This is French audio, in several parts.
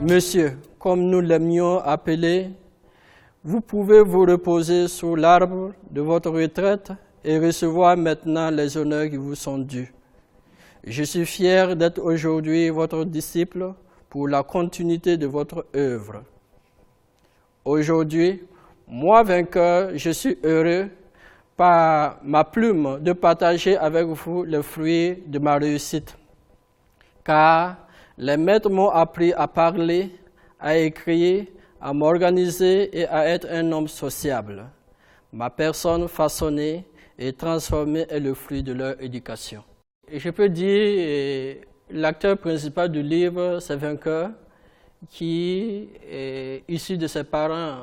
Monsieur, comme nous l'aimions appeler, vous pouvez vous reposer sur l'arbre de votre retraite et recevoir maintenant les honneurs qui vous sont dus. Je suis fier d'être aujourd'hui votre disciple pour la continuité de votre œuvre. Aujourd'hui, moi vainqueur, je suis heureux par ma plume de partager avec vous le fruit de ma réussite. Car les maîtres m'ont appris à parler, à écrire, à m'organiser et à être un homme sociable. Ma personne façonnée et transformée est le fruit de leur éducation. Et je peux dire, l'acteur principal du livre, c'est Vainqueur, qui est issu de ses parents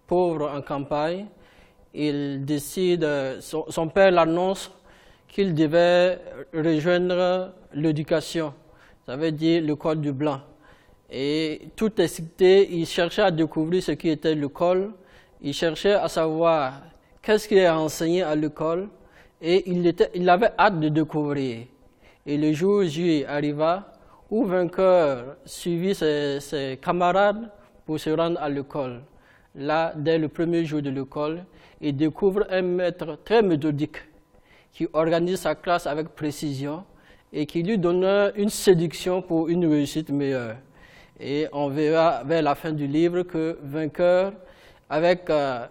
pauvres en campagne. Il décide, son père l'annonce qu'il devait rejoindre l'éducation, ça veut dire l'école du blanc. Et tout excité, il cherchait à découvrir ce qui était l'école, il cherchait à savoir qu'est-ce qui est enseigné à l'école, et il avait hâte de découvrir. Et le jour J arriva, où Vainqueur suivit ses camarades pour se rendre à l'école. Là, dès le premier jour de l'école, il découvre un maître très méthodique qui organise sa classe avec précision et qui lui donne une séduction pour une réussite meilleure. Et on verra vers la fin du livre que Vainqueur, avec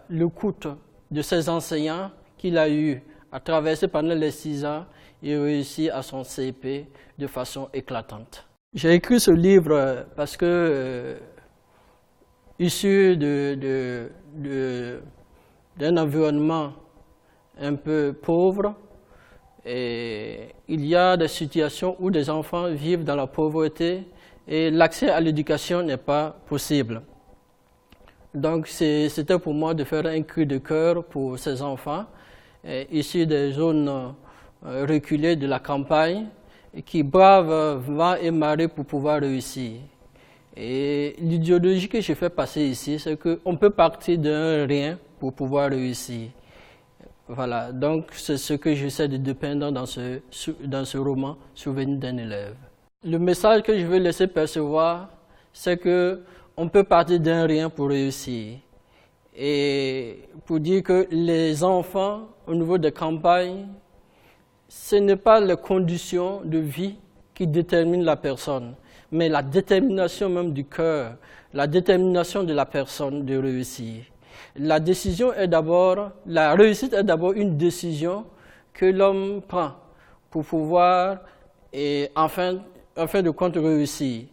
l'écoute de ses enseignants qu'il a eu à traverser pendant les 6 ans, il réussit à son CP de façon éclatante. J'ai écrit ce livre parce que, issu d'un environnement un peu pauvre, et il y a des situations où des enfants vivent dans la pauvreté et l'accès à l'éducation n'est pas possible. Donc c'était pour moi de faire un cri de cœur pour ces enfants issus des zones reculées de la campagne qui bravent vent et marée pour pouvoir réussir. Et l'idéologie que je fais passer ici, c'est qu'on peut partir d'un rien pour pouvoir réussir. Voilà, donc c'est ce que j'essaie de dépeindre dans ce roman, Souvenir d'un élève. Le message que je veux laisser percevoir, c'est qu'on peut partir d'un rien pour réussir. Et pour dire que les enfants, au niveau des campagnes, ce n'est pas les conditions de vie qui déterminent la personne, mais la détermination même du cœur, la détermination de la personne de réussir. La réussite est d'abord une décision que l'homme prend pour pouvoir, en fin de compte, réussir.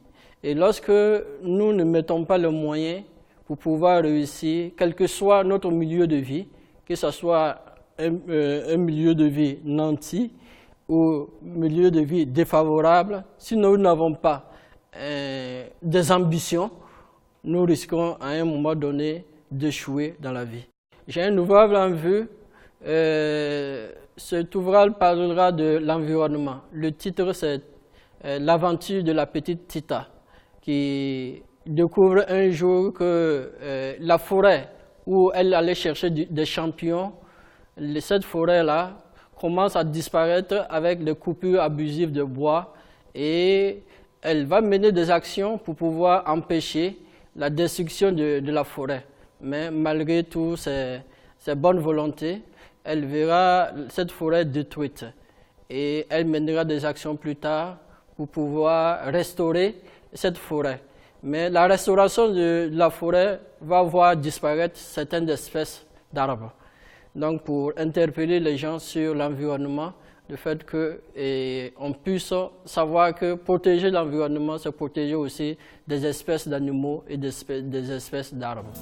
Et lorsque nous ne mettons pas les moyens pour pouvoir réussir, quel que soit notre milieu de vie, que ce soit un milieu de vie nanti ou milieu de vie défavorable, si nous n'avons pas des ambitions, nous risquons à un moment donné d'échouer dans la vie. J'ai un ouvrage en vue. Cet ouvrage parlera de l'environnement. Le titre, c'est L'aventure de la petite Tita, qui découvre un jour que la forêt où elle allait chercher des champignons, cette forêt-là commence à disparaître avec les coupures abusives de bois et elle va mener des actions pour pouvoir empêcher la destruction de la forêt. Mais malgré toutes ses bonnes volontés, elle verra cette forêt détruite et elle mènera des actions plus tard pour pouvoir restaurer cette forêt. Mais la restauration de la forêt va voir disparaître certaines espèces d'arbres. Donc pour interpeller les gens sur l'environnement, le fait qu'on puisse savoir que protéger l'environnement, c'est protéger aussi des espèces d'animaux et des espèces d'arbres.